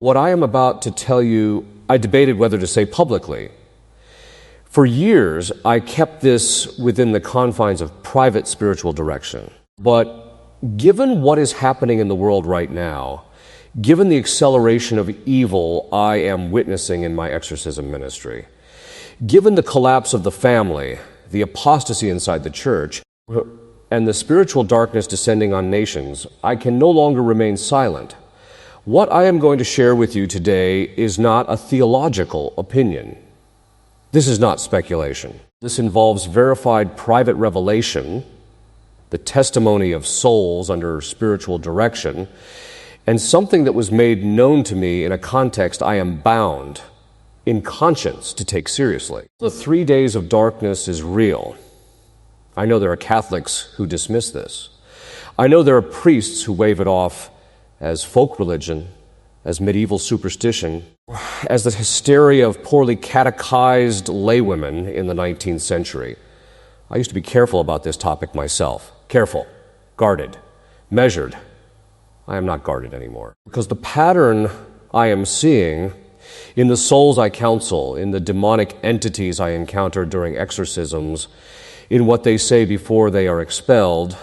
What I am about to tell you, I debated whether to say publicly. For years, I kept this within the confines of private spiritual direction. But given what is happening in the world right now, given the acceleration of evil I am witnessing in my exorcism ministry, given the collapse of the family, the apostasy inside the church, and the spiritual darkness descending on nations, I can no longer remain silent. What I am going to share with you today is not a theological opinion. This is not speculation. This involves verified private revelation, the testimony of souls under spiritual direction, and something that was made known to me in a context I am bound, in conscience, to take seriously. The 3 days of darkness is real. I know there are Catholics who dismiss this. I know there are priests who wave it off as folk religion, as medieval superstition, as the hysteria of poorly catechized laywomen in the 19th century. I used to be careful about this topic myself. Careful, guarded, measured. I am not guarded anymore. Because the pattern I am seeing in the souls I counsel, in the demonic entities I encounter during exorcisms, in what they say before they are expelled,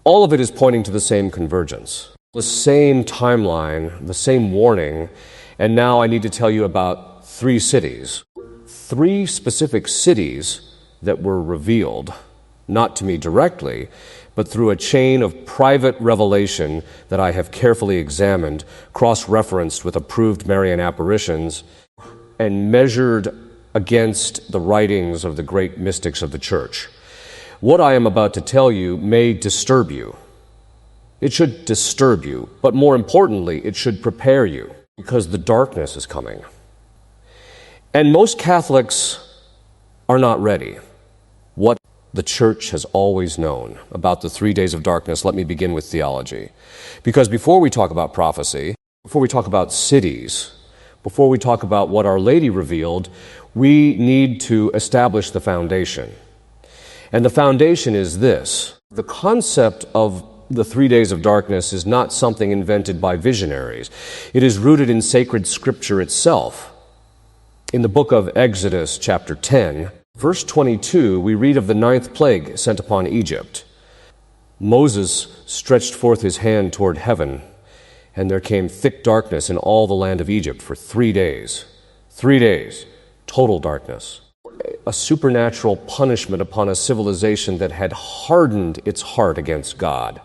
all of it is pointing to the same convergence. The same timeline, the same warning, and now I need to tell you about 3 cities. 3 specific cities that were revealed, not to me directly, but through a chain of private revelation that I have carefully examined, cross-referenced with approved Marian Apparitions, and measured against the writings of the great mystics of the Church. What I am about to tell you may disturb you. It should disturb you, but more importantly, it should prepare you, because the darkness is coming. And most Catholics are not ready. What the Church has always known about the 3 days of darkness, let me begin with theology. Because before we talk about prophecy, before we talk about cities, before we talk about what Our Lady revealed, we need to establish the foundation. And the foundation is this: the concept of the 3 days of darkness is not something invented by visionaries. It is rooted in sacred scripture itself. In the book of Exodus, chapter 10, verse 22, we read of the 9th plague sent upon Egypt. Moses stretched forth his hand toward heaven, and there came thick darkness in all the land of Egypt for 3 days. 3 days, total darkness. A supernatural punishment upon a civilization that had hardened its heart against God.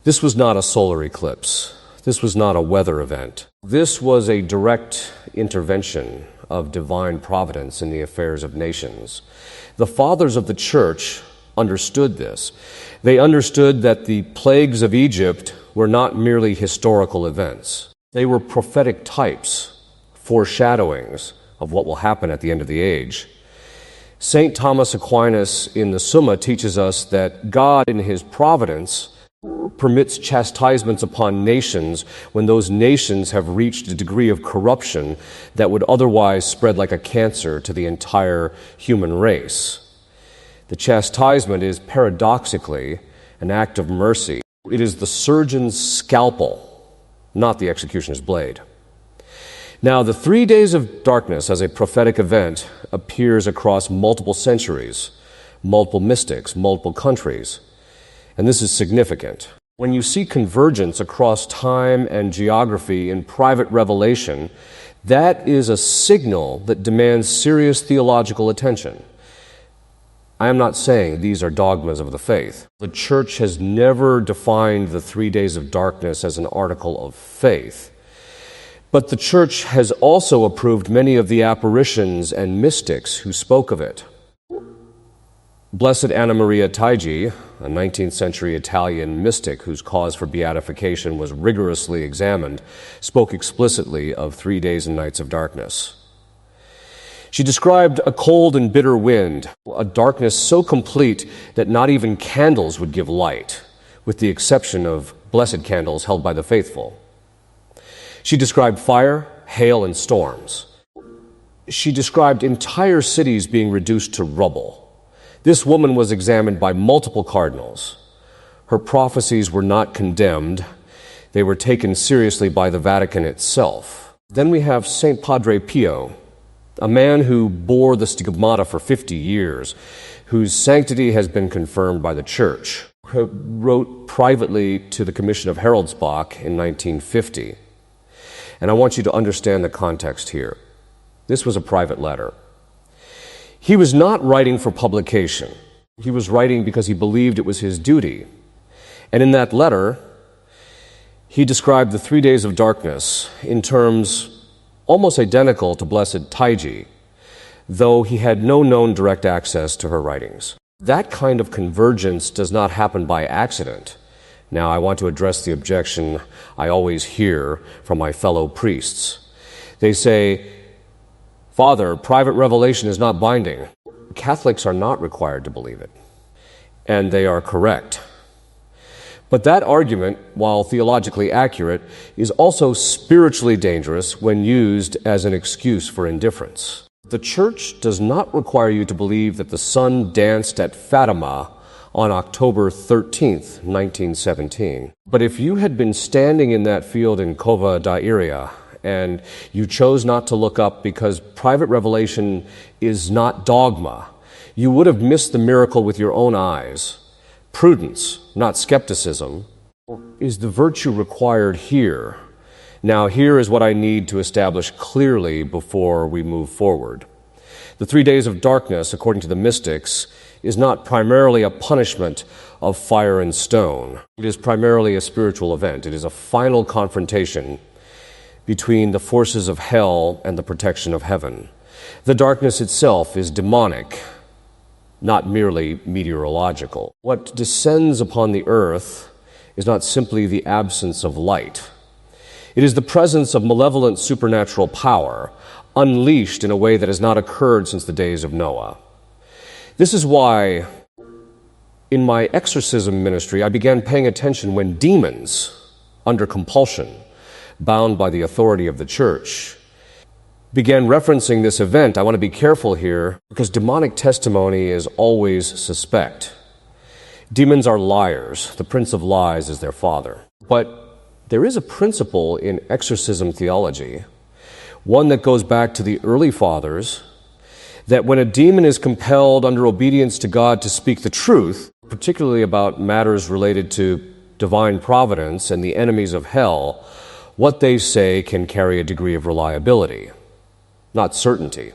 This was not a solar eclipse. This was not a weather event. This was a direct intervention of divine providence in the affairs of nations. The fathers of the Church understood this. They understood that the plagues of Egypt were not merely historical events. They were prophetic types, foreshadowings of what will happen at the end of the age. St. Thomas Aquinas in the Summa teaches us that God in his providence permits chastisements upon nations when those nations have reached a degree of corruption that would otherwise spread like a cancer to the entire human race. The chastisement is paradoxically an act of mercy. It is the surgeon's scalpel, not the executioner's blade. Now, the 3 days of darkness as a prophetic event appears across multiple centuries, multiple mystics, multiple countries. And this is significant. When you see convergence across time and geography in private revelation, that is a signal that demands serious theological attention. I am not saying these are dogmas of the faith. The Church has never defined the 3 days of darkness as an article of faith. But the Church has also approved many of the apparitions and mystics who spoke of it. Blessed Anna Maria Taigi, a 19th century Italian mystic whose cause for beatification was rigorously examined, spoke explicitly of 3 days and nights of darkness. She described a cold and bitter wind, a darkness so complete that not even candles would give light, with the exception of blessed candles held by the faithful. She described fire, hail, and storms. She described entire cities being reduced to rubble. This woman was examined by multiple cardinals. Her prophecies were not condemned. They were taken seriously by the Vatican itself. Then we have St. Padre Pio, a man who bore the stigmata for 50 years, whose sanctity has been confirmed by the Church, who wrote privately to the Commission of Heraldsbach in 1950. And I want you to understand the context here. This was a private letter. He was not writing for publication. He was writing because he believed it was his duty. And in that letter, he described the 3 days of darkness in terms almost identical to Blessed Taiji, though he had no known direct access to her writings. That kind of convergence does not happen by accident. Now, I want to address the objection I always hear from my fellow priests. They say, "Father, private revelation is not binding." Catholics are not required to believe it, and they are correct. But that argument, while theologically accurate, is also spiritually dangerous when used as an excuse for indifference. The Church does not require you to believe that the sun danced at Fatima on October 13th, 1917. But if you had been standing in that field in Cova da Iria and you chose not to look up because private revelation is not dogma, you would have missed the miracle with your own eyes. Prudence, not skepticism, is the virtue required here. Now, here is what I need to establish clearly before we move forward. The 3 days of darkness, according to the mystics, is not primarily a punishment of fire and stone. It is primarily a spiritual event. It is a final confrontation between the forces of hell and the protection of heaven. The darkness itself is demonic, not merely meteorological. What descends upon the earth is not simply the absence of light. It is the presence of malevolent supernatural power, unleashed in a way that has not occurred since the days of Noah. This is why, in my exorcism ministry, I began paying attention when demons, under compulsion, bound by the authority of the Church, began referencing this event. I want to be careful here because demonic testimony is always suspect. Demons are liars. The prince of lies is their father. But there is a principle in exorcism theology, one that goes back to the early fathers, that when a demon is compelled under obedience to God to speak the truth, particularly about matters related to divine providence and the enemies of hell, what they say can carry a degree of reliability, not certainty.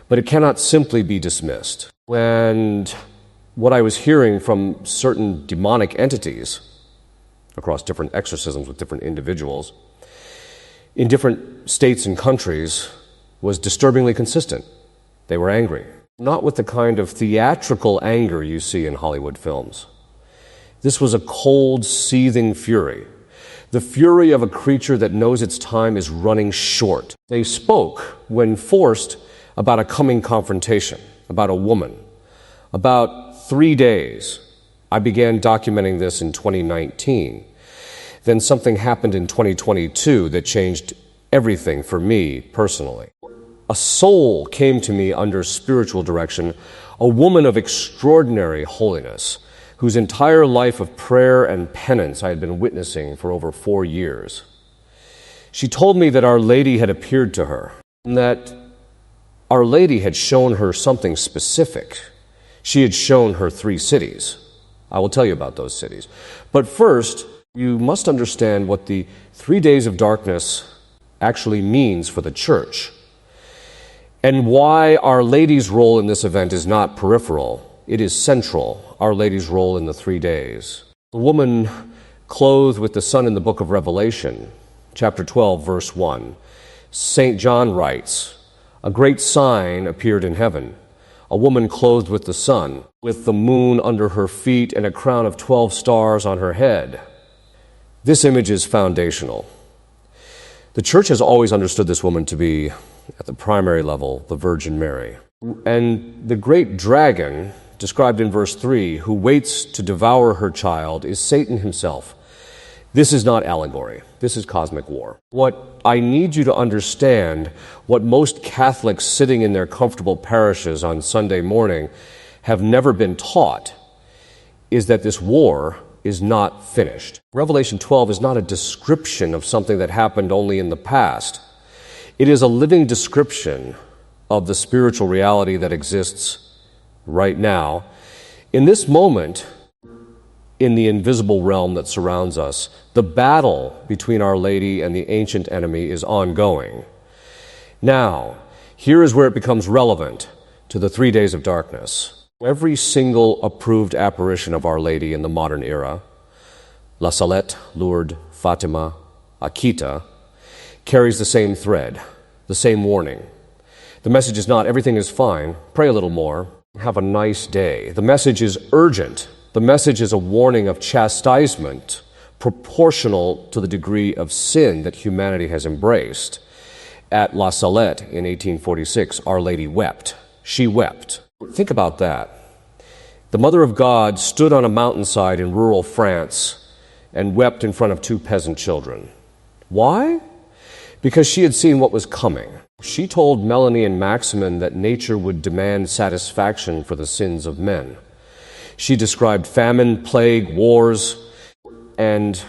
But it cannot simply be dismissed. And what I was hearing from certain demonic entities across different exorcisms with different individuals in different states and countries was disturbingly consistent. They were angry, not with the kind of theatrical anger you see in Hollywood films. This was a cold, seething fury, the fury of a creature that knows its time is running short. They spoke, when forced, about a coming confrontation, about a woman, about 3 days. I began documenting this in 2019. Then something happened in 2022 that changed everything for me personally. A soul came to me under spiritual direction, a woman of extraordinary holiness, whose entire life of prayer and penance I had been witnessing for over 4 years. She told me that Our Lady had appeared to her, and that Our Lady had shown her something specific. She had shown her 3 cities. I will tell you about those cities. But first, you must understand what the 3 days of darkness actually means for the Church, and why Our Lady's role in this event is not peripheral. It is central, Our Lady's role in the 3 days. The woman clothed with the sun in the book of Revelation, chapter 12, verse 1. St. John writes, "A great sign appeared in heaven, a woman clothed with the sun, with the moon under her feet and a crown of 12 stars on her head." This image is foundational. The Church has always understood this woman to be, at the primary level, the Virgin Mary. And the great dragon, described in verse 3, who waits to devour her child, is Satan himself. This is not allegory. This is cosmic war. What I need you to understand, what most Catholics sitting in their comfortable parishes on Sunday morning have never been taught, is that this war is not finished. Revelation 12 is not a description of something that happened only in the past. It is a living description of the spiritual reality that exists right now. In this moment, in the invisible realm that surrounds us, the battle between Our Lady and the ancient enemy is ongoing. Now, here is where it becomes relevant to the 3 days of darkness. Every single approved apparition of Our Lady in the modern era, La Salette, Lourdes, Fatima, Akita, carries the same thread, the same warning. The message is not, everything is fine, pray a little more, have a nice day. The message is urgent. The message is a warning of chastisement proportional to the degree of sin that humanity has embraced. At La Salette in 1846, Our Lady wept. She wept. Think about that. The Mother of God stood on a mountainside in rural France and wept in front of 2 peasant children. Why? Because she had seen what was coming. She told Melanie and Maximin that nature would demand satisfaction for the sins of men. She described famine, plague, wars, and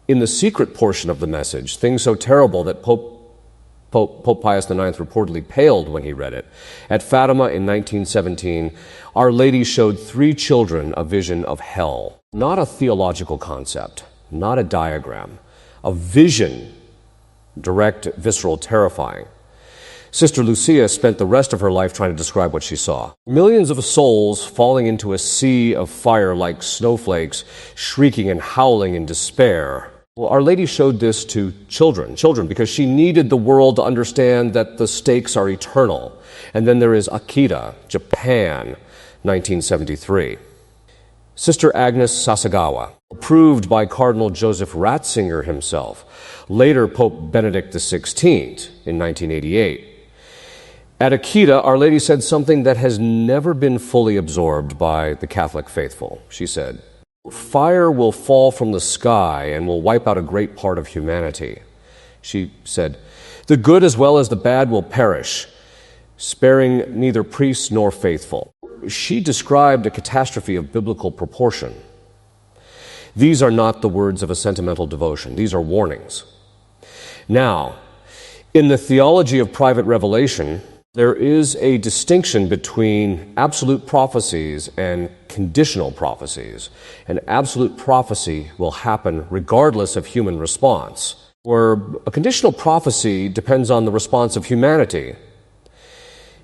in the secret portion of the message, things so terrible that Pope Pius IX reportedly paled when he read it. At Fatima in 1917, Our Lady showed 3 children a vision of hell. Not a theological concept, not a diagram, a vision, direct, visceral, terrifying. Sister Lucia spent the rest of her life trying to describe what she saw. Millions of souls falling into a sea of fire like snowflakes, shrieking and howling in despair. Well, Our Lady showed this to children, because she needed the world to understand that the stakes are eternal. And then there is Akita, Japan, 1973. Sister Agnes Sasagawa, approved by Cardinal Joseph Ratzinger himself, later Pope Benedict XVI in 1988. At Akita, Our Lady said something that has never been fully absorbed by the Catholic faithful. She said, "Fire will fall from the sky and will wipe out a great part of humanity." She said, "The good as well as the bad will perish, sparing neither priests nor faithful." She described a catastrophe of biblical proportion. These are not the words of a sentimental devotion. These are warnings. Now, in the theology of private revelation, there is a distinction between absolute prophecies and conditional prophecies. An absolute prophecy will happen regardless of human response, where a conditional prophecy depends on the response of humanity.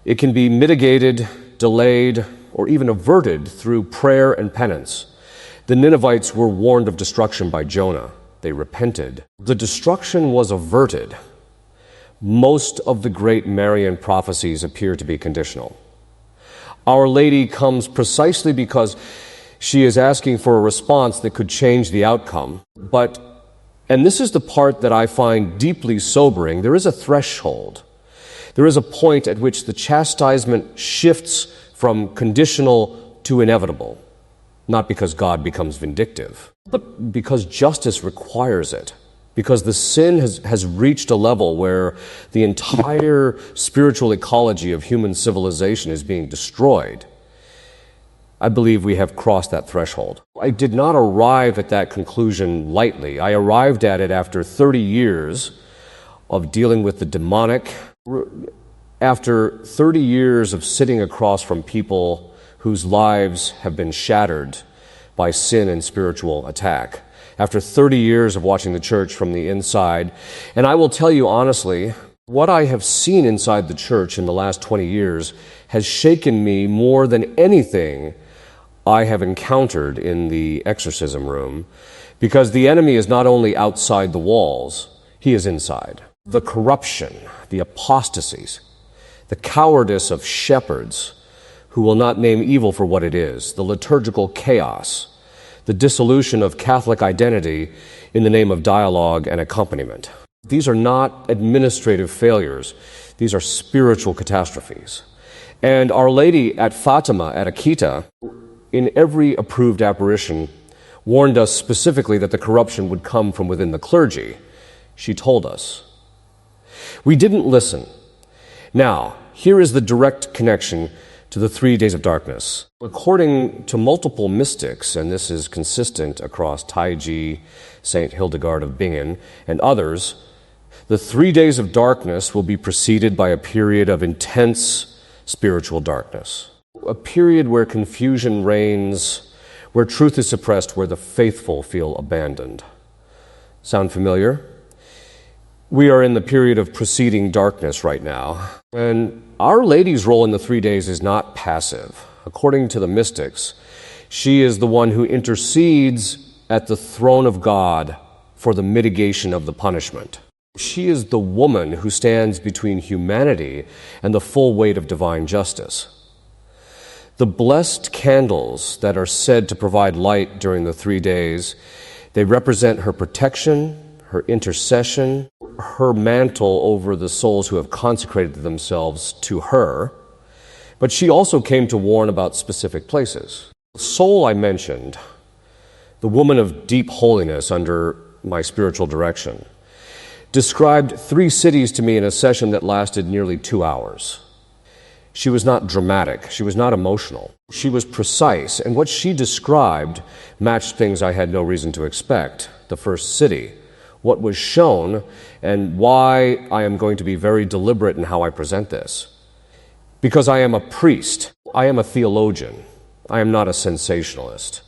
It can be mitigated, delayed, or even averted through prayer and penance. The Ninevites were warned of destruction by Jonah. They repented. The destruction was averted. Most of the great Marian prophecies appear to be conditional. Our Lady comes precisely because she is asking for a response that could change the outcome. But, and this is the part that I find deeply sobering, there is a threshold. There is a point at which the chastisement shifts from conditional to inevitable, not because God becomes vindictive, but because justice requires it. Because the sin has reached a level where the entire spiritual ecology of human civilization is being destroyed. I believe we have crossed that threshold. I did not arrive at that conclusion lightly. I arrived at it after 30 years of dealing with the demonic, after 30 years of sitting across from people whose lives have been shattered by sin and spiritual attack. After 30 years of watching the church from the inside. And I will tell you honestly, what I have seen inside the church in the last 20 years has shaken me more than anything I have encountered in the exorcism room, because the enemy is not only outside the walls, he is inside. The corruption, the apostasies, the cowardice of shepherds who will not name evil for what it is, the liturgical chaos, the dissolution of Catholic identity in the name of dialogue and accompaniment. These are not administrative failures. These are spiritual catastrophes. And Our Lady at Fatima, at Akita, in every approved apparition, warned us specifically that the corruption would come from within the clergy. She told us. We didn't listen. Now, here is the direct connection to the 3 days of darkness. According to multiple mystics, and this is consistent across Taiji, Saint Hildegard of Bingen, and others, the 3 days of darkness will be preceded by a period of intense spiritual darkness, a period where confusion reigns, where truth is suppressed, where the faithful feel abandoned. Sound familiar? We are in the period of preceding darkness right now, and Our Lady's role in the 3 days is not passive. According to the mystics, she is the one who intercedes at the throne of God for the mitigation of the punishment. She is the woman who stands between humanity and the full weight of divine justice. The blessed candles that are said to provide light during the 3 days, they represent her protection, her intercession, her mantle over the souls who have consecrated themselves to her. But she also came to warn about specific places. The soul I mentioned, the woman of deep holiness under my spiritual direction, described 3 cities to me in a session that lasted nearly 2 hours. She was not dramatic. She was not emotional. She was precise, and what she described matched things I had no reason to expect. The first city, what was shown, and why I am going to be very deliberate in how I present this. Because I am a priest. I am a theologian. I am not a sensationalist.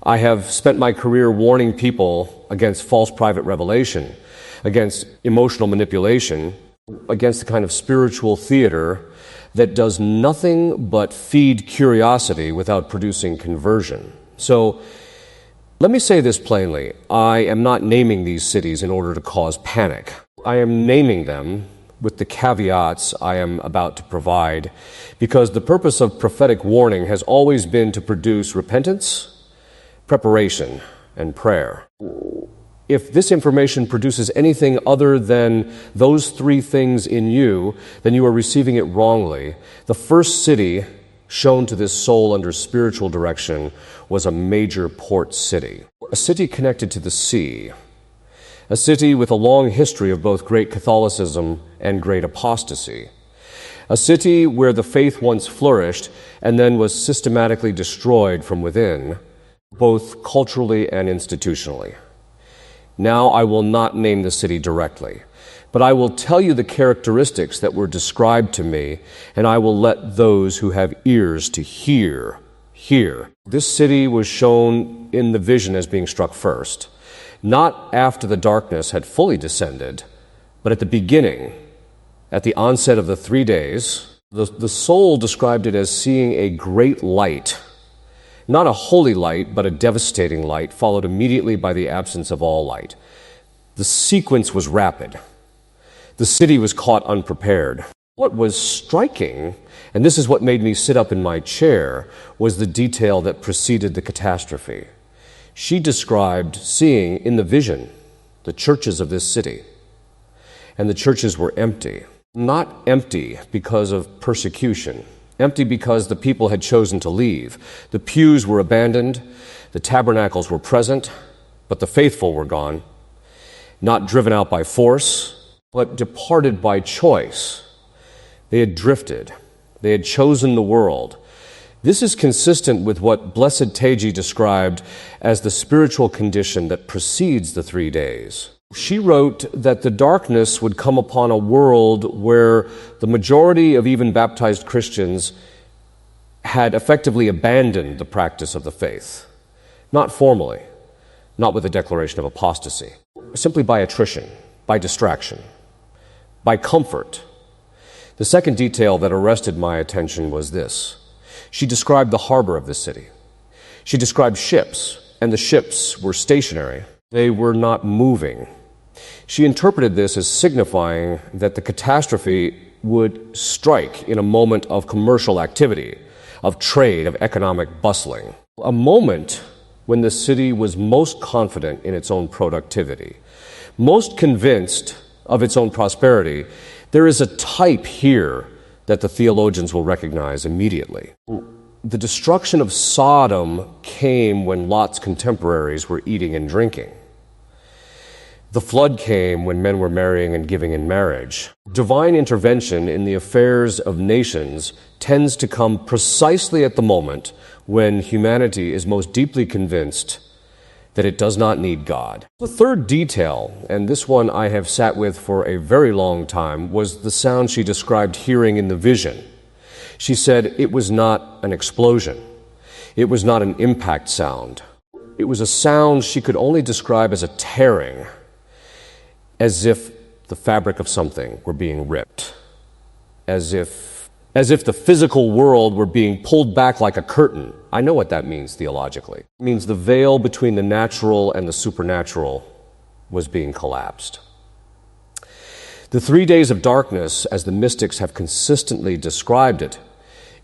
I have spent my career warning people against false private revelation, against emotional manipulation, against the kind of spiritual theater that does nothing but feed curiosity without producing conversion. So, let me say this plainly. I am not naming these cities in order to cause panic. I am naming them with the caveats I am about to provide, because the purpose of prophetic warning has always been to produce repentance, preparation, and prayer. If this information produces anything other than those 3 things in you, then you are receiving it wrongly. The first city shown to this soul under spiritual direction was a major port city, a city connected to the sea, a city with a long history of both great Catholicism and great apostasy, a city where the faith once flourished and then was systematically destroyed from within, both culturally and institutionally. Now I will not name the city directly, but I will tell you the characteristics that were described to me, and I will let those who have ears to hear. This city was shown in the vision as being struck first, not after the darkness had fully descended, but at the beginning, at the onset of the 3 days. The soul described it as seeing a great light, not a holy light, but a devastating light, followed immediately by the absence of all light. The sequence was rapid. The city was caught unprepared. What was striking, and this is what made me sit up in my chair, was the detail that preceded the catastrophe. She described seeing in the vision the churches of this city, and the churches were empty. Not empty because of persecution, empty because the people had chosen to leave. The pews were abandoned, the tabernacles were present, but the faithful were gone, not driven out by force, but departed by choice. They had drifted. They had chosen the world. This is consistent with what Blessed Taiji described as the spiritual condition that precedes the 3 days. She wrote that the darkness would come upon a world where the majority of even baptized Christians had effectively abandoned the practice of the faith. Not formally, not with a declaration of apostasy, simply by attrition, by distraction, by comfort. The second detail that arrested my attention was this. She described the harbor of the city. She described ships, and the ships were stationary. They were not moving. She interpreted this as signifying that the catastrophe would strike in a moment of commercial activity, of trade, of economic bustling. A moment when the city was most confident in its own productivity, most convinced of its own prosperity. There is a type here that the theologians will recognize immediately. The destruction of Sodom came when Lot's contemporaries were eating and drinking. The flood came when men were marrying and giving in marriage. Divine intervention in the affairs of nations tends to come precisely at the moment when humanity is most deeply convinced that it does not need God. The third detail, and this one I have sat with for a very long time, was the sound she described hearing in the vision. She said it was not an explosion. It was not an impact sound. It was a sound she could only describe as a tearing, as if the fabric of something were being ripped, as if the physical world were being pulled back like a curtain. I know what that means theologically. It means the veil between the natural and the supernatural was being collapsed. The 3 days of darkness, as the mystics have consistently described it,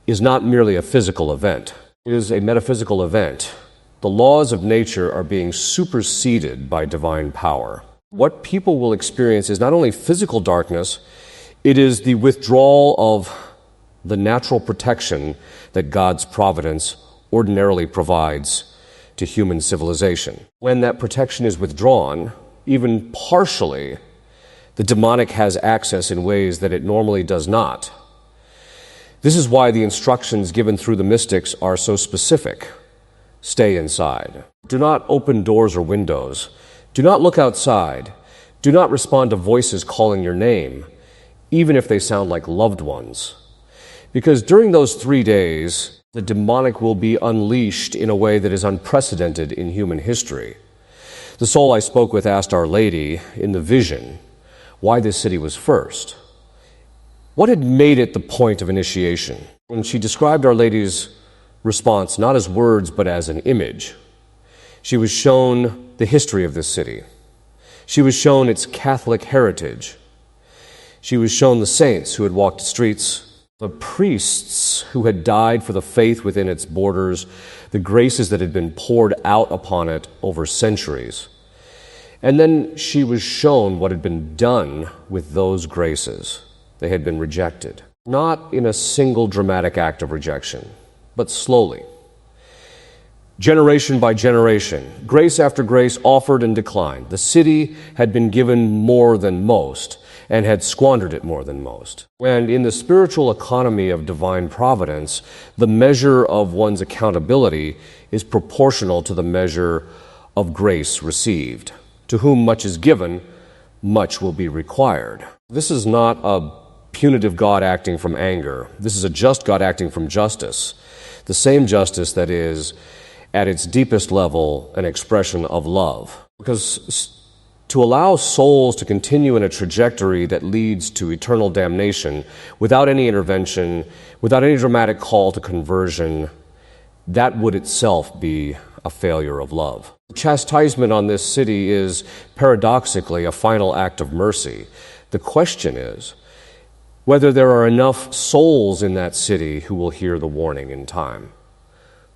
is not merely a physical event. It is a metaphysical event. The laws of nature are being superseded by divine power. What people will experience is not only physical darkness, it is the withdrawal of the natural protection that God's providence ordinarily provides to human civilization. When that protection is withdrawn, even partially, the demonic has access in ways that it normally does not. This is why the instructions given through the mystics are so specific. Stay inside. Do not open doors or windows. Do not look outside. Do not respond to voices calling your name, even if they sound like loved ones. Because during those 3 days, the demonic will be unleashed in a way that is unprecedented in human history. The soul I spoke with asked Our Lady in the vision why this city was first. What had made it the point of initiation? When she described Our Lady's response not as words but as an image, she was shown the history of this city. She was shown its Catholic heritage. She was shown the saints who had walked the streets, the priests who had died for the faith within its borders, the graces that had been poured out upon it over centuries. And then she was shown what had been done with those graces. They had been rejected, not in a single dramatic act of rejection, but slowly. Generation by generation, grace after grace offered and declined. The city had been given more than most and had squandered it more than most. And in the spiritual economy of divine providence, the measure of one's accountability is proportional to the measure of grace received. To whom much is given, much will be required. This is not a punitive God acting from anger. This is a just God acting from justice. The same justice that is, at its deepest level, an expression of love. Because to allow souls to continue in a trajectory that leads to eternal damnation without any intervention, without any dramatic call to conversion, that would itself be a failure of love. Chastisement on this city is paradoxically a final act of mercy. The question is whether there are enough souls in that city who will hear the warning in time,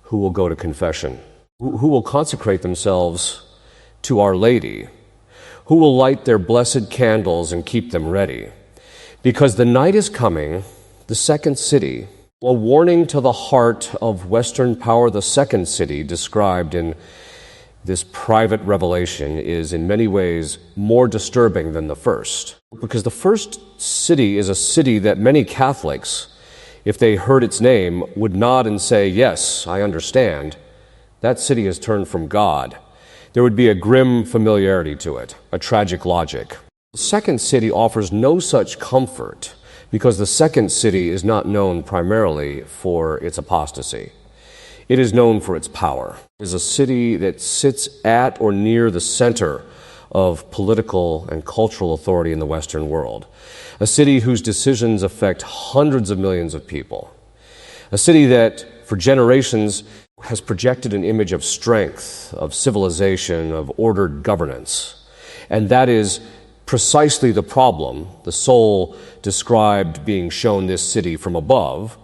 who will go to confession, who will consecrate themselves to Our Lady, who will light their blessed candles and keep them ready. Because the night is coming, the second city, a warning to the heart of Western power, the second city described in this private revelation is in many ways more disturbing than the first. Because the first city is a city that many Catholics, if they heard its name, would nod and say, yes, I understand. That city has turned from God. There would be a grim familiarity to it, a tragic logic. The second city offers no such comfort because the second city is not known primarily for its apostasy. It is known for its power. It is a city that sits at or near the center of political and cultural authority in the Western world. A city whose decisions affect hundreds of millions of people. A city that, for generations, has projected an image of strength, of civilization, of ordered governance. And that is precisely the problem the soul described being shown this city from above,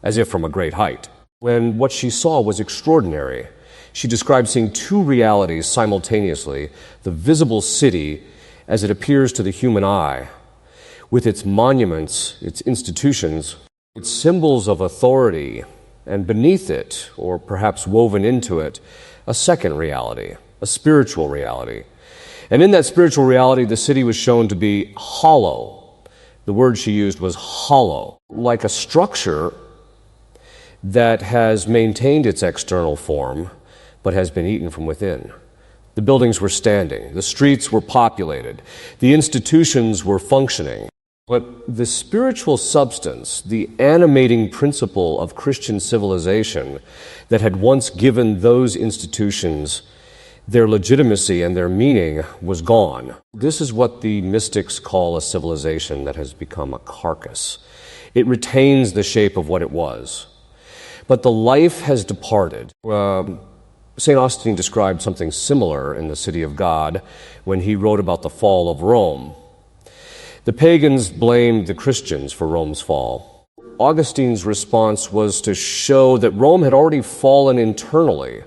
as if from a great height. When what she saw was extraordinary, she described seeing two realities simultaneously: the visible city as it appears to the human eye, with its monuments, its institutions, its symbols of authority, and beneath it, or perhaps woven into it, a second reality, a spiritual reality. And in that spiritual reality, the city was shown to be hollow, The word she used was hollow, like a structure that has maintained its external form, but has been eaten from within. The buildings were standing, the streets were populated, the institutions were functioning. But the spiritual substance, the animating principle of Christian civilization that had once given those institutions their legitimacy and their meaning, was gone. This is what the mystics call a civilization that has become a carcass. It retains the shape of what it was, but the life has departed. St. Augustine described something similar in the City of God when he wrote about the fall of Rome. The pagans blamed the Christians for Rome's fall. Augustine's response was to show that Rome had already fallen internally,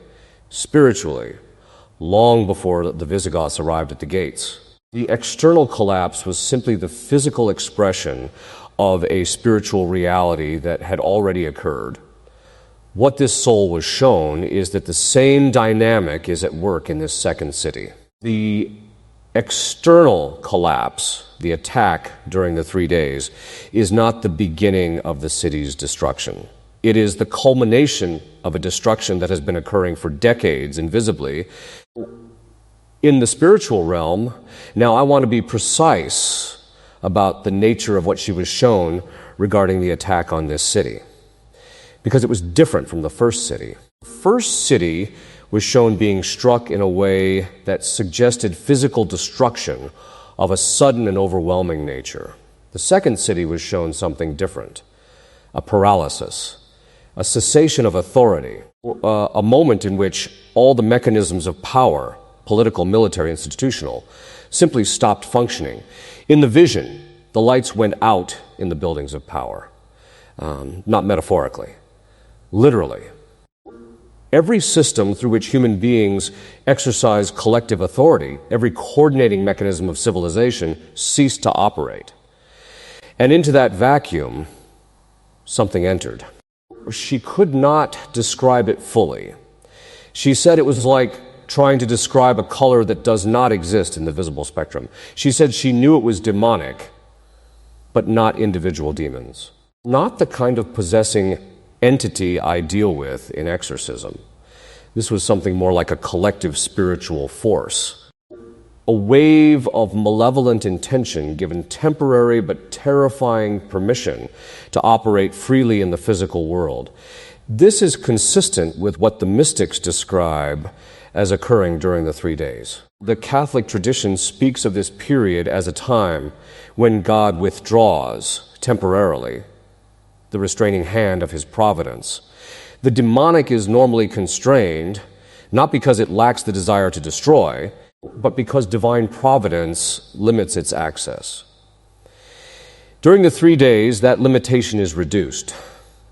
spiritually, long before the Visigoths arrived at the gates. The external collapse was simply the physical expression of a spiritual reality that had already occurred. What this soul was shown is that the same dynamic is at work in this second city. The external collapse, the attack during the 3 days, is not the beginning of the city's destruction. It is the culmination of a destruction that has been occurring for decades invisibly. In the spiritual realm, now I want to be precise about the nature of what she was shown regarding the attack on this city, because it was different from the first city. The first city was shown being struck in a way that suggested physical destruction of a sudden and overwhelming nature. The second city was shown something different, a paralysis, a cessation of authority, a moment in which all the mechanisms of power, political, military, institutional, simply stopped functioning. In the vision, the lights went out in the buildings of power, not metaphorically, literally. Every system through which human beings exercise collective authority, every coordinating mechanism of civilization ceased to operate. And into that vacuum, something entered. She could not describe it fully. She said it was like trying to describe a color that does not exist in the visible spectrum. She said she knew it was demonic, but not individual demons. Not the kind of possessing entity I deal with in exorcism. This was something more like a collective spiritual force. A wave of malevolent intention given temporary but terrifying permission to operate freely in the physical world. This is consistent with what the mystics describe as occurring during the 3 days. The Catholic tradition speaks of this period as a time when God withdraws temporarily the restraining hand of his providence. The demonic is normally constrained, not because it lacks the desire to destroy, but because divine providence limits its access. During the 3 days, that limitation is reduced.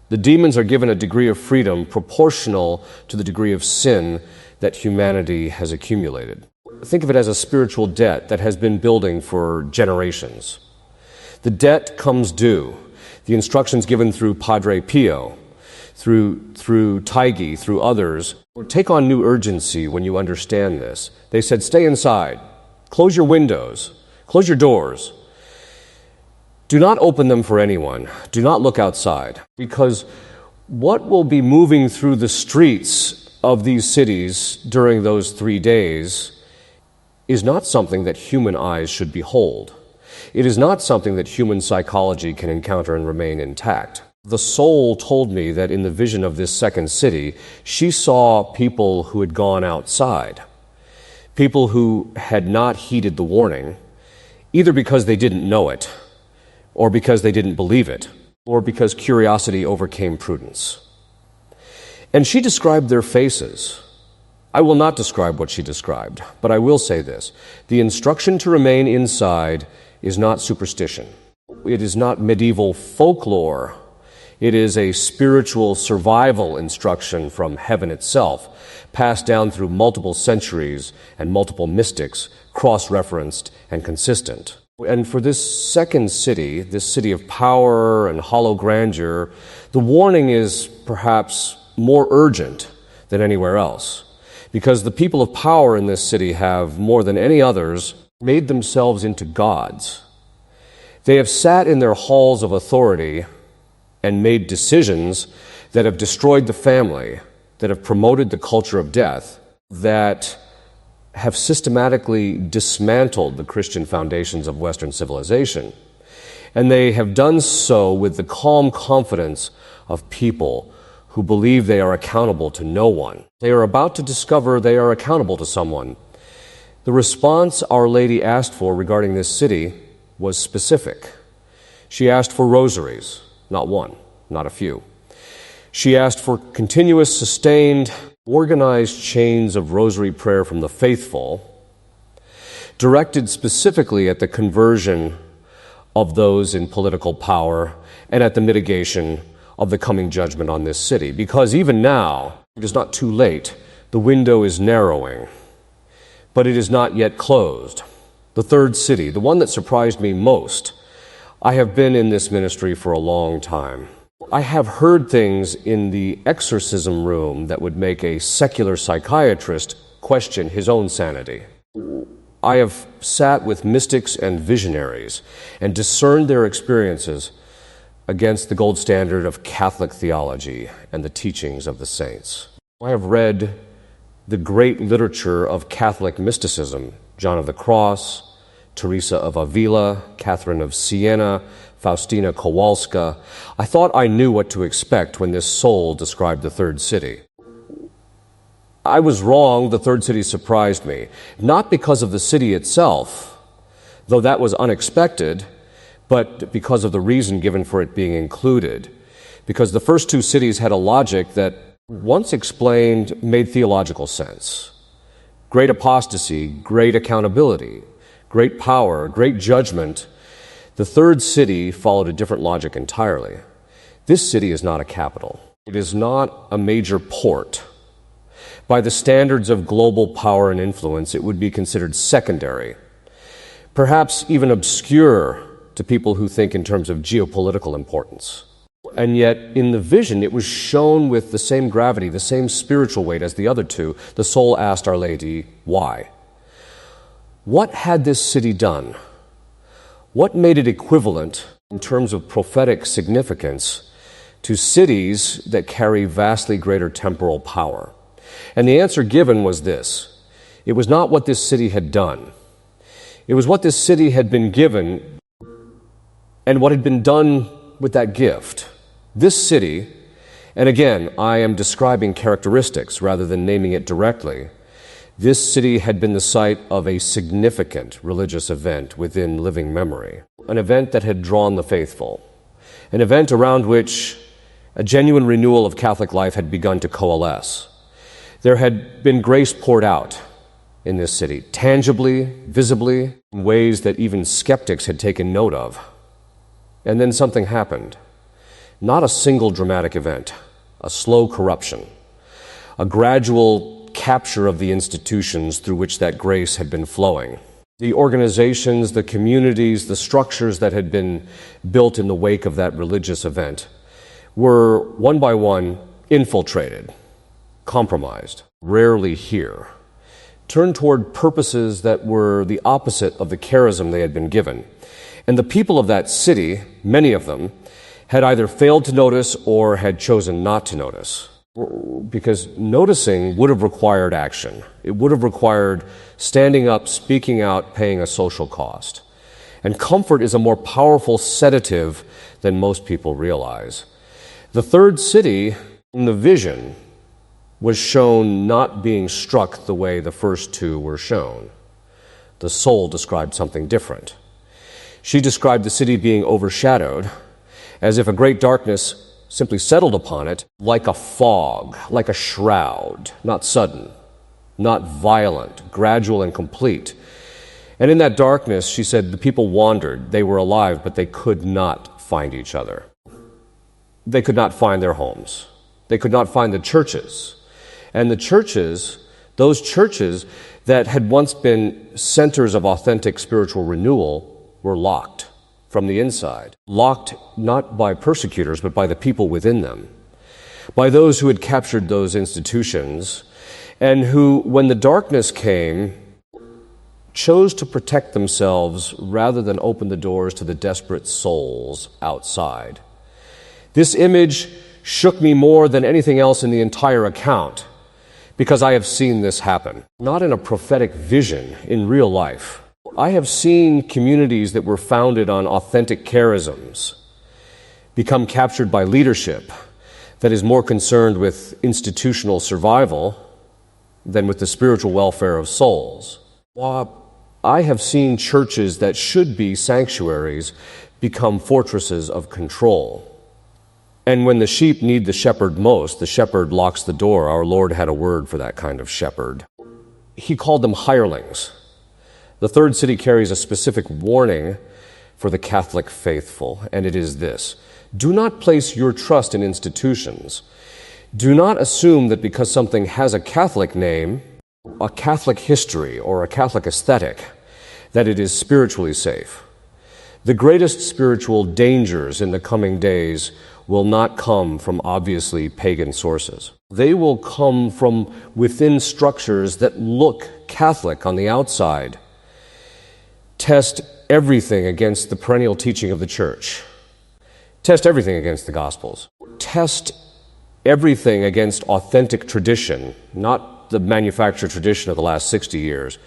The demons are given a degree of freedom proportional to the degree of sin that humanity has accumulated. Think of it as a spiritual debt that has been building for generations. The debt comes due. The instructions given through Padre Pio, through Taigi, through others, take on new urgency when you understand this. They said, stay inside, close your windows, close your doors. Do not open them for anyone. Do not look outside, because what will be moving through the streets of these cities during those 3 days is not something that human eyes should behold. It is not something that human psychology can encounter and remain intact. The soul told me that in the vision of this second city, she saw people who had gone outside, people who had not heeded the warning, either because they didn't know it, or because they didn't believe it, or because curiosity overcame prudence. And she described their faces. I will not describe what she described, but I will say this. The instruction to remain inside is not superstition. It is not medieval folklore. It is a spiritual survival instruction from heaven itself, passed down through multiple centuries and multiple mystics, cross-referenced and consistent. And for this second city, this city of power and hollow grandeur, the warning is perhaps more urgent than anywhere else, because the people of power in this city have, more than any others, made themselves into gods. They have sat in their halls of authority and made decisions that have destroyed the family, that have promoted the culture of death, that have systematically dismantled the Christian foundations of Western civilization. And they have done so with the calm confidence of people who believe they are accountable to no one. They are about to discover they are accountable to someone. The response Our Lady asked for regarding this city was specific. She asked for rosaries, not one, not a few. She asked for continuous, sustained, organized chains of rosary prayer from the faithful, directed specifically at the conversion of those in political power and at the mitigation of the coming judgment on this city. Because even now, it is not too late. The window is narrowing, but it is not yet closed. The third city, the one that surprised me most. I have been in this ministry for a long time. I have heard things in the exorcism room that would make a secular psychiatrist question his own sanity. I have sat with mystics and visionaries and discerned their experiences against the gold standard of Catholic theology and the teachings of the saints. I have read the great literature of Catholic mysticism, John of the Cross, Teresa of Avila, Catherine of Siena, Faustina Kowalska. I thought I knew what to expect when this soul described the third city. I was wrong. The third city surprised me, not because of the city itself, though that was unexpected, but because of the reason given for it being included. Because the first two cities had a logic that, once explained, made theological sense. Great apostasy, great accountability, great power, great judgment. The third city followed a different logic entirely. This city is not a capital. It is not a major port. By the standards of global power and influence, it would be considered secondary, perhaps even obscure to people who think in terms of geopolitical importance. And yet, in the vision, it was shown with the same gravity, the same spiritual weight as the other two. The soul asked Our Lady, why? What had this city done? What made it equivalent in terms of prophetic significance to cities that carry vastly greater temporal power? And the answer given was this. It was not what this city had done. It was what this city had been given and what had been done with that gift. This city, and again, I am describing characteristics rather than naming it directly, this city had been the site of a significant religious event within living memory, an event that had drawn the faithful, an event around which a genuine renewal of Catholic life had begun to coalesce. There had been grace poured out in this city, tangibly, visibly, in ways that even skeptics had taken note of. And then something happened. Not a single dramatic event, a slow corruption, a gradual capture of the institutions through which that grace had been flowing. The organizations, the communities, the structures that had been built in the wake of that religious event were, one by one, infiltrated, compromised, rarely here, turned toward purposes that were the opposite of the charism they had been given. And the people of that city, many of them, had either failed to notice or had chosen not to notice. Because noticing would have required action. It would have required standing up, speaking out, paying a social cost. And comfort is a more powerful sedative than most people realize. The third city in the vision was shown not being struck the way the first two were shown. The soul described something different. She described the city being overshadowed, as if a great darkness simply settled upon it, like a fog, like a shroud, not sudden, not violent, gradual and complete. And in that darkness, she said, the people wandered. They were alive, but they could not find each other. They could not find their homes. They could not find the churches. And the churches, those churches that had once been centers of authentic spiritual renewal, were locked from the inside. Locked not by persecutors, but by the people within them. By those who had captured those institutions, and who, when the darkness came, chose to protect themselves rather than open the doors to the desperate souls outside. This image shook me more than anything else in the entire account, because I have seen this happen, not in a prophetic vision, in real life. I have seen communities that were founded on authentic charisms become captured by leadership that is more concerned with institutional survival than with the spiritual welfare of souls. I have seen churches that should be sanctuaries become fortresses of control. And when the sheep need the shepherd most, the shepherd locks the door. Our Lord had a word for that kind of shepherd. He called them hirelings. The third city carries a specific warning for the Catholic faithful, and it is this: do not place your trust in institutions. Do not assume that because something has a Catholic name, a Catholic history, or a Catholic aesthetic, that it is spiritually safe. The greatest spiritual dangers in the coming days will not come from obviously pagan sources. They will come from within structures that look Catholic on the outside. Test everything against the perennial teaching of the Church. Test everything against the Gospels. Test everything against authentic tradition, not the manufactured tradition of the last 60 years,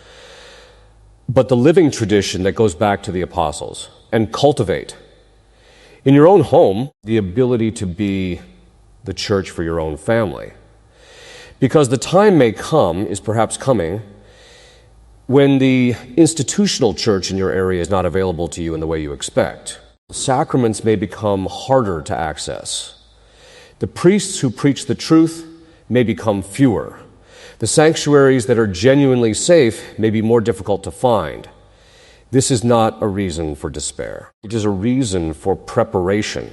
but the living tradition that goes back to the apostles, and cultivate in your own home the ability to be the church for your own family. Because the time may come, is perhaps coming, when the institutional church in your area is not available to you in the way you expect. Sacraments may become harder to access. The priests who preach the truth may become fewer. The sanctuaries that are genuinely safe may be more difficult to find. This is not a reason for despair. It is a reason for preparation.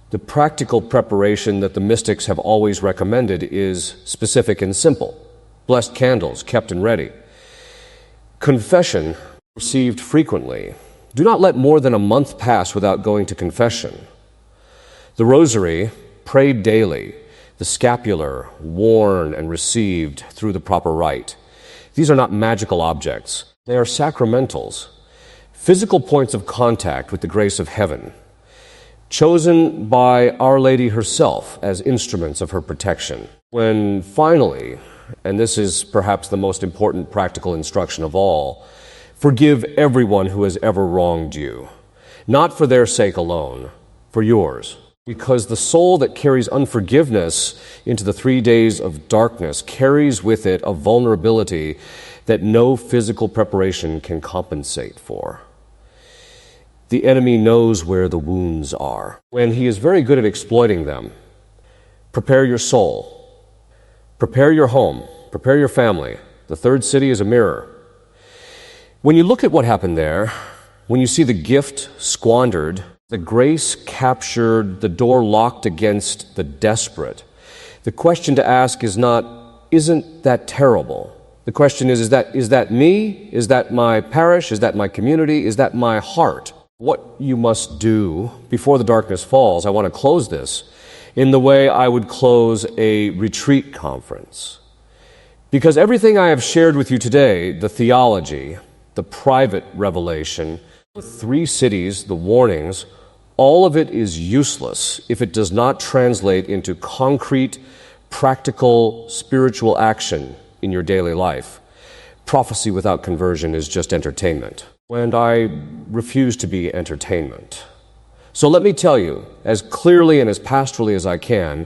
The practical preparation that the mystics have always recommended is specific and simple. Blessed candles, kept and ready. Confession, received frequently. Do not let more than a month pass without going to confession. The Rosary, prayed daily. The scapular, worn and received through the proper rite. These are not magical objects. They are sacramentals, physical points of contact with the grace of heaven, chosen by Our Lady herself as instruments of her protection. When finally, and this is perhaps the most important practical instruction of all, forgive everyone who has ever wronged you, not for their sake alone, for yours. Because the soul that carries unforgiveness into the 3 days of darkness carries with it a vulnerability that no physical preparation can compensate for. The enemy knows where the wounds are, and he is very good at exploiting them. Prepare your soul. Prepare your home. Prepare your family. The third city is a mirror. When you look at what happened there, when you see the gift squandered, the grace captured, the door locked against the desperate, the question to ask is not, isn't that terrible? The question is that me? Is that my parish? Is that my community? Is that my heart? What you must do before the darkness falls, I want to close this in the way I would close a retreat conference. Because everything I have shared with you today, the theology, the private revelation, the 3 cities, the warnings, all of it is useless if it does not translate into concrete, practical, spiritual action in your daily life. Prophecy without conversion is just entertainment. And I refuse to be entertainment. So let me tell you, as clearly and as pastorally as I can,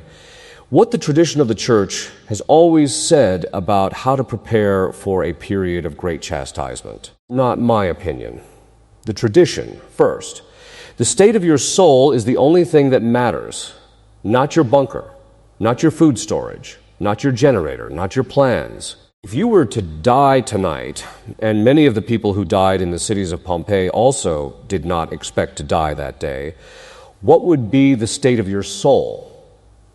what the tradition of the Church has always said about how to prepare for a period of great chastisement. Not my opinion. The tradition, first. The state of your soul is the only thing that matters, not your bunker, not your food storage, not your generator, not your plans. If you were to die tonight, and many of the people who died in the cities of Pompeii also did not expect to die that day, what would be the state of your soul?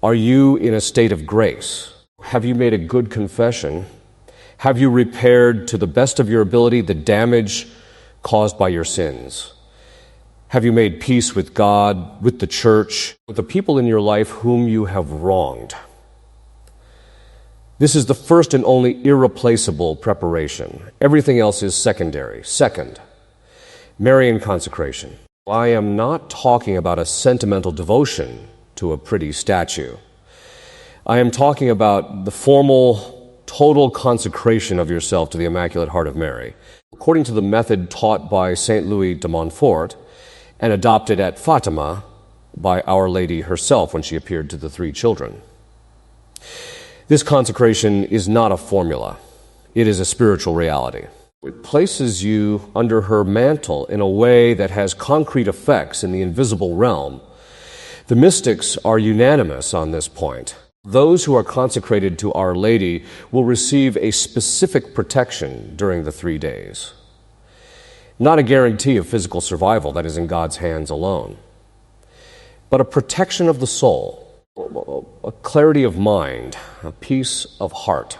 Are you in a state of grace? Have you made a good confession? Have you repaired to the best of your ability the damage caused by your sins? Have you made peace with God, with the church, with the people in your life whom you have wronged? This is the first and only irreplaceable preparation. Everything else is secondary. Second, Marian consecration. I am not talking about a sentimental devotion to a pretty statue. I am talking about the formal, total consecration of yourself to the Immaculate Heart of Mary, according to the method taught by St. Louis de Montfort and adopted at Fatima by Our Lady herself when she appeared to the three children. This consecration is not a formula. It is a spiritual reality. It places you under her mantle in a way that has concrete effects in the invisible realm. The mystics are unanimous on this point. Those who are consecrated to Our Lady will receive a specific protection during the 3 days. Not a guarantee of physical survival, that is in God's hands alone, but a protection of the soul, a clarity of mind, a peace of heart.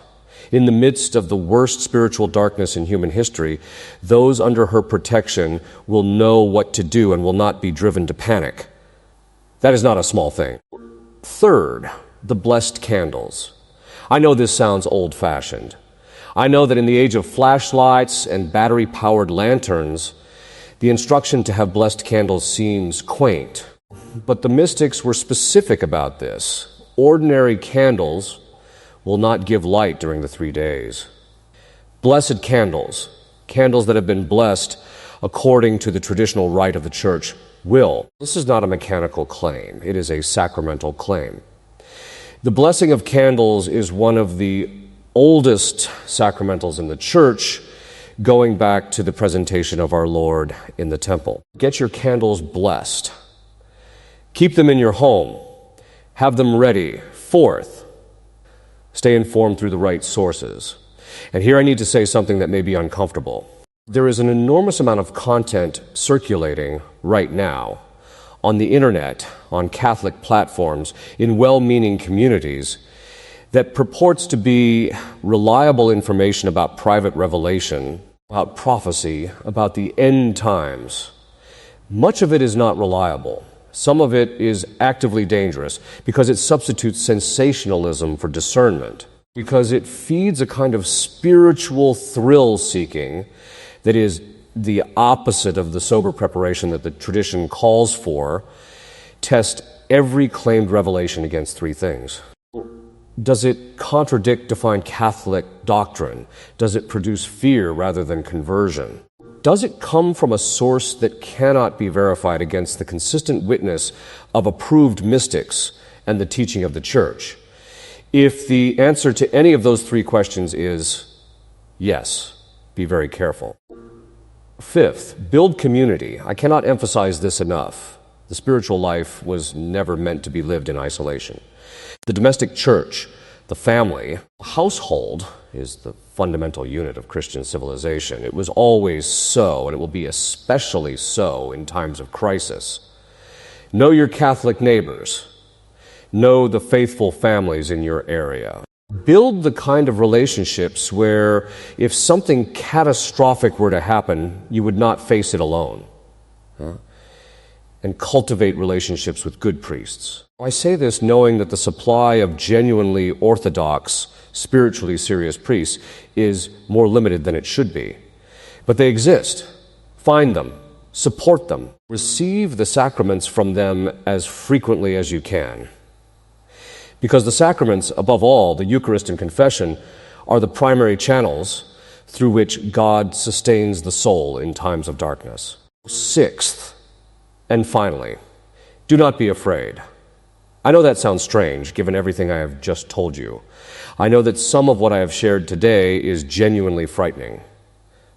In the midst of the worst spiritual darkness in human history, those under her protection will know what to do and will not be driven to panic. That is not a small thing. Third, the blessed candles. I know this sounds old-fashioned. I know that in the age of flashlights and battery-powered lanterns, the instruction to have blessed candles seems quaint. But the mystics were specific about this. Ordinary candles will not give light during the 3 days. Blessed candles, candles that have been blessed according to the traditional rite of the Church, will. This is not a mechanical claim. It is a sacramental claim. The blessing of candles is one of the oldest sacramentals in the Church, going back to the presentation of our Lord in the temple. Get your candles blessed. Keep them in your home. Have them ready. Fourth, stay informed through the right sources. And here I need to say something that may be uncomfortable. There is an enormous amount of content circulating right now on the internet, on Catholic platforms, in well-meaning communities that purports to be reliable information about private revelation, about prophecy, about the end times. Much of it is not reliable. Some of it is actively dangerous because it substitutes sensationalism for discernment, because it feeds a kind of spiritual thrill-seeking that is the opposite of the sober preparation that the tradition calls for. Test every claimed revelation against three things. Does it contradict defined Catholic doctrine? Does it produce fear rather than conversion? Does it come from a source that cannot be verified against the consistent witness of approved mystics and the teaching of the Church? If the answer to any of those three questions is yes, be very careful. Fifth, build community. I cannot emphasize this enough. The spiritual life was never meant to be lived in isolation. The domestic church, the family, the household is the fundamental unit of Christian civilization. It was always so, and it will be especially so in times of crisis. Know your Catholic neighbors. Know the faithful families in your area. Build the kind of relationships where if something catastrophic were to happen, you would not face it alone. And cultivate relationships with good priests. I say this knowing that the supply of genuinely orthodox, spiritually serious priests is more limited than it should be. But they exist. Find them. Support them. Receive the sacraments from them as frequently as you can. Because the sacraments, above all, the Eucharist and confession, are the primary channels through which God sustains the soul in times of darkness. Sixth, and finally, do not be afraid. I know that sounds strange, given everything I have just told you. I know that some of what I have shared today is genuinely frightening.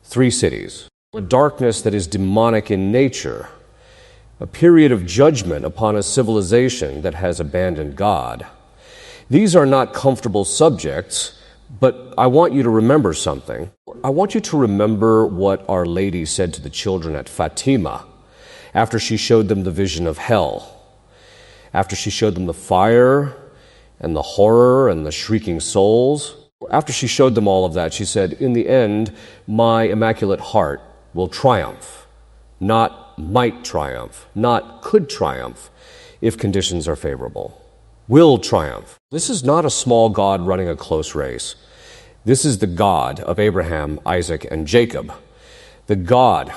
3 cities, a darkness that is demonic in nature, a period of judgment upon a civilization that has abandoned God. These are not comfortable subjects, but I want you to remember something. I want you to remember what Our Lady said to the children at Fatima after she showed them the vision of hell, after she showed them the fire and the horror and the shrieking souls. After she showed them all of that, she said, in the end, my Immaculate Heart will triumph, not might triumph, not could triumph, if conditions are favorable. will triumph. This is not a small God running a close race. This is the God of Abraham, Isaac, and Jacob, the God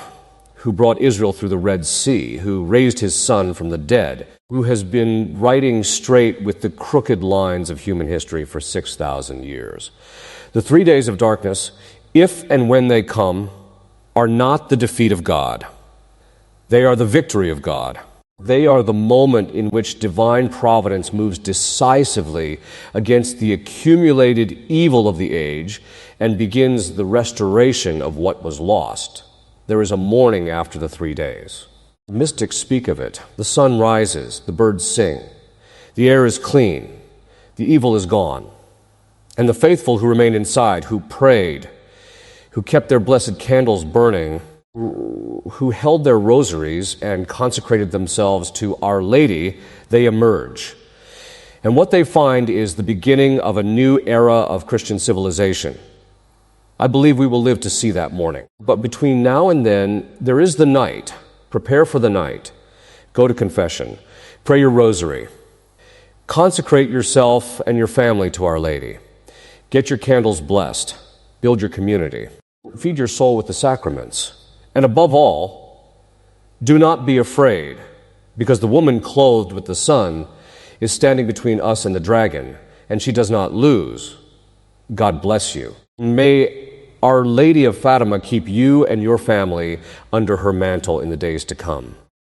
who brought Israel through the Red Sea, who raised his son from the dead, who has been writing straight with the crooked lines of human history for 6,000 years. The 3 days of darkness, if and when they come, are not the defeat of God. They are the victory of God. They are the moment in which divine providence moves decisively against the accumulated evil of the age and begins the restoration of what was lost. There is a morning after the 3 days. The mystics speak of it. The sun rises, the birds sing, the air is clean, the evil is gone. And the faithful who remained inside, who prayed, who kept their blessed candles burning, who held their rosaries and consecrated themselves to Our Lady, they emerge. And what they find is the beginning of a new era of Christian civilization. I believe we will live to see that morning. But between now and then, there is the night. Prepare for the night. Go to confession. Pray your rosary. Consecrate yourself and your family to Our Lady. Get your candles blessed. Build your community. Feed your soul with the sacraments. And above all, do not be afraid, because the woman clothed with the sun is standing between us and the dragon, and she does not lose. God bless you. May Our Lady of Fatima keep you and your family under her mantle in the days to come.